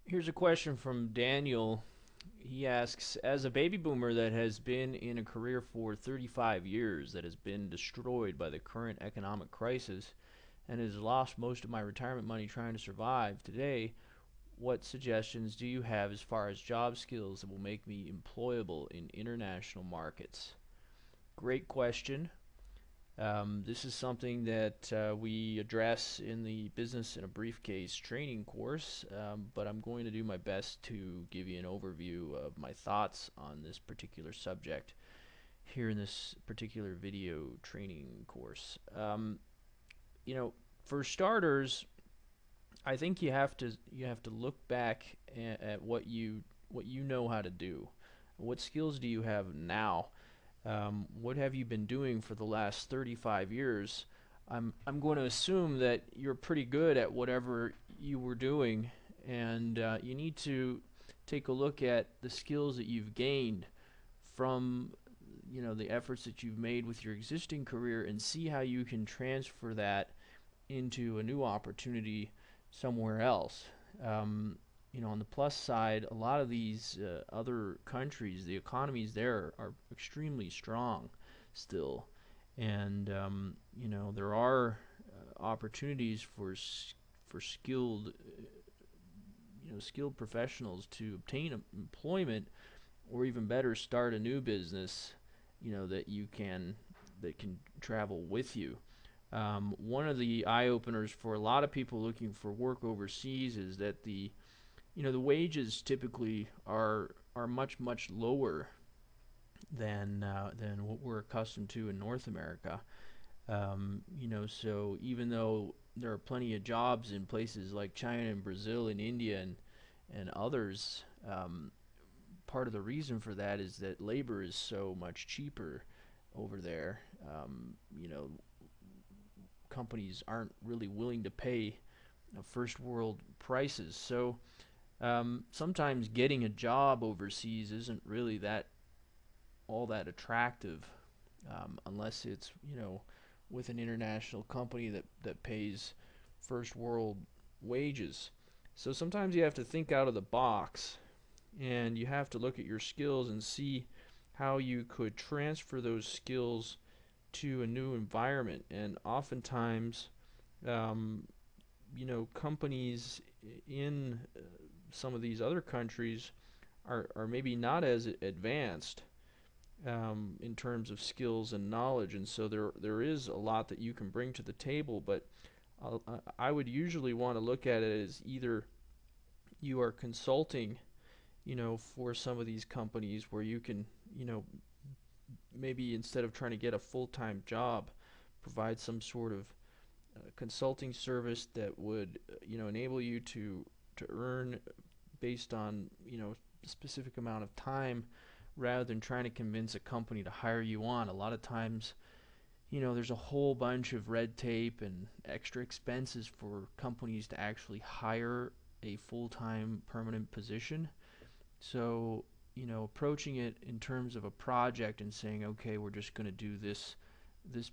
Here's a question from Daniel. He asks, as a baby boomer that has been in a career for 35 years that has been destroyed by the current economic crisis and has lost most of my retirement money trying to survive today, what suggestions do you have as far as job skills that will make me employable in international markets? Great question. This is something that we address in the Business in a Briefcase training course, but I'm going to do my best to give you an overview of my thoughts on this particular subject here in this particular video training course. You know, for starters, I think you have to look back at what you know how to do. What skills do you have now? What have you been doing for the last 35 years? I'm going to assume that you're pretty good at whatever you were doing, and you need to take a look at the skills that you've gained from the efforts that you've made with your existing career and see how you can transfer that into a new opportunity somewhere else. On the plus side, a lot of these other countries, the economies there are extremely strong still, and there are opportunities for skilled professionals to obtain employment, or even better, start a new business, that can travel with you. One of the eye openers for a lot of people looking for work overseas is that the wages typically are much lower than what we're accustomed to in North America. So even though there are plenty of jobs in places like China and Brazil and India and others, part of the reason for that is that labor is so much cheaper over there. Companies aren't really willing to pay first world prices. So sometimes getting a job overseas isn't really that all that attractive, unless it's with an international company that pays first world wages. So sometimes you have to think out of the box, and you have to look at your skills and see how you could transfer those skills to a new environment. And oftentimes, um, companies in some of these other countries are maybe not as advanced in terms of skills and knowledge, and so there is a lot that you can bring to the table. But I would usually want to look at it as either you are consulting, for some of these companies where you can, maybe instead of trying to get a full-time job, provide some sort of consulting service that would, enable you to earn based on, a specific amount of time rather than trying to convince a company to hire you on. A lot of times, there's a whole bunch of red tape and extra expenses for companies to actually hire a full-time permanent position. So, approaching it in terms of a project and saying, okay, we're just going to do this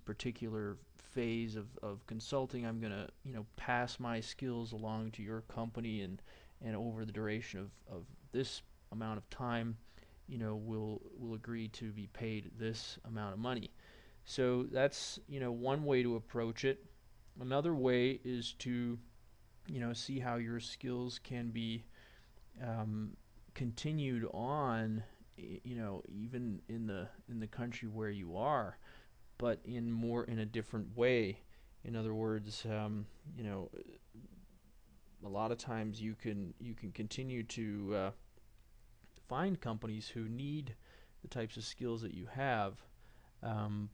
particular phase of consulting. I'm going to, pass my skills along to your company, and over the duration of this amount of time, we'll agree to be paid this amount of money. So that's, one way to approach it. Another way is to, see how your skills can be continued on, even in the country where you are, but in a different way. In other words, a lot of times you can continue to find companies who need the types of skills that you have,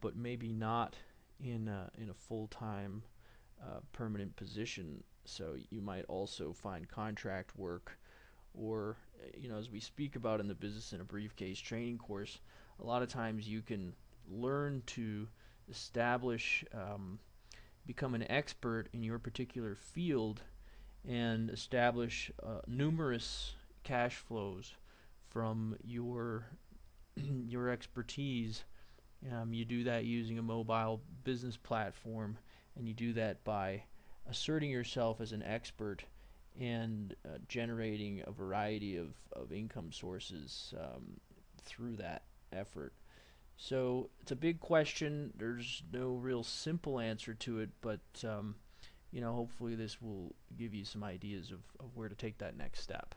but maybe not in a full-time permanent position. So you might also find contract work, or as we speak about in the Business in a Briefcase training course, a lot of times you can learn to establish, become an expert in your particular field, and establish numerous cash flows from your expertise. You do that using a mobile business platform, and you do that by asserting yourself as an expert and generating a variety of income sources through that effort. So it's a big question. There's no real simple answer to it, but hopefully this will give you some ideas of where to take that next step.